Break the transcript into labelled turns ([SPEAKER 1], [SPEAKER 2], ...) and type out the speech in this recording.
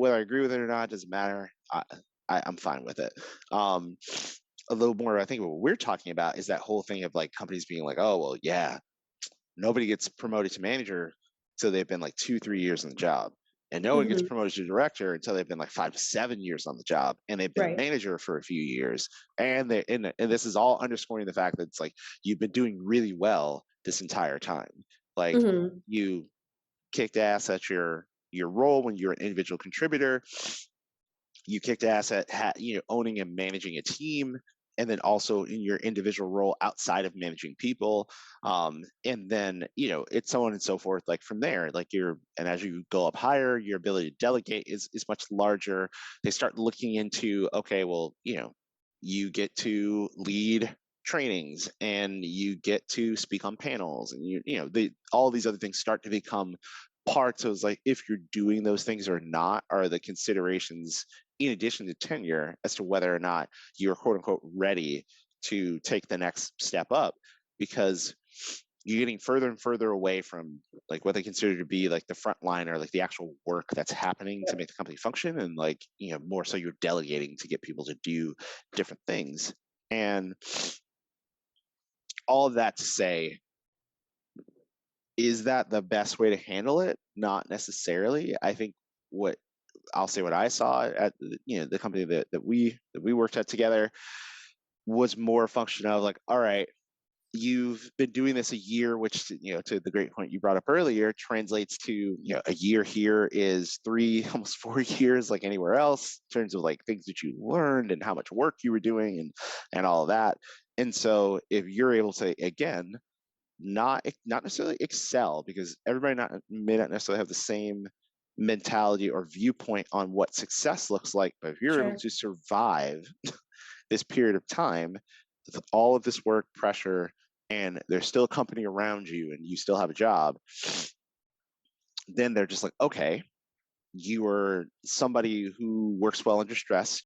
[SPEAKER 1] whether I agree with it or not doesn't matter. I'm fine with it. Um, a little more, I think what we're talking about is that whole thing of like companies being like, oh well, yeah, nobody gets promoted to manager until they've been like 2, 3 years on the job. And no one gets
[SPEAKER 2] Mhm.
[SPEAKER 1] promoted to director until they've been like 5 to 7 years on the job, and they've been a
[SPEAKER 2] Right.
[SPEAKER 1] manager for a few years. And this is all underscoring the fact that it's like you've been doing really well this entire time. Like
[SPEAKER 2] Mhm.
[SPEAKER 1] you kicked ass at your role when you're an individual contributor. You kicked ass at owning and managing a team, and then also in your individual role outside of managing people. And then it's so on and so forth, like from there, like and as you go up higher, your ability to delegate is much larger. They start looking into, okay, well, you get to lead trainings and you get to speak on panels, and all these other things start to become parts of, like, if you're doing those things or not are the considerations in addition to tenure as to whether or not you're quote unquote ready to take the next step up, because you're getting further and further away from like what they consider to be like the front line or like the actual work that's happening to
[SPEAKER 2] Yep.
[SPEAKER 1] make the company function, and like more so you're delegating to get people to do different things. And all of that to say, is that the best way to handle it? Not necessarily. I think what I'll say what I saw at the company that we worked at together was more a function of like, all right, you've been doing this a year, which to the great point you brought up earlier, translates to a year here is 3 almost 4 years like anywhere else in terms of like things that you learned and how much work you were doing and all of that. And so if you're able to, again, not necessarily excel, because everybody may not necessarily have the same mentality or viewpoint on what success looks like, but if you're able
[SPEAKER 2] Sure.
[SPEAKER 1] to survive this period of time with all of this work pressure, and there's still a company around you and you still have a job, then they're just like, okay, you are somebody who works well under stress.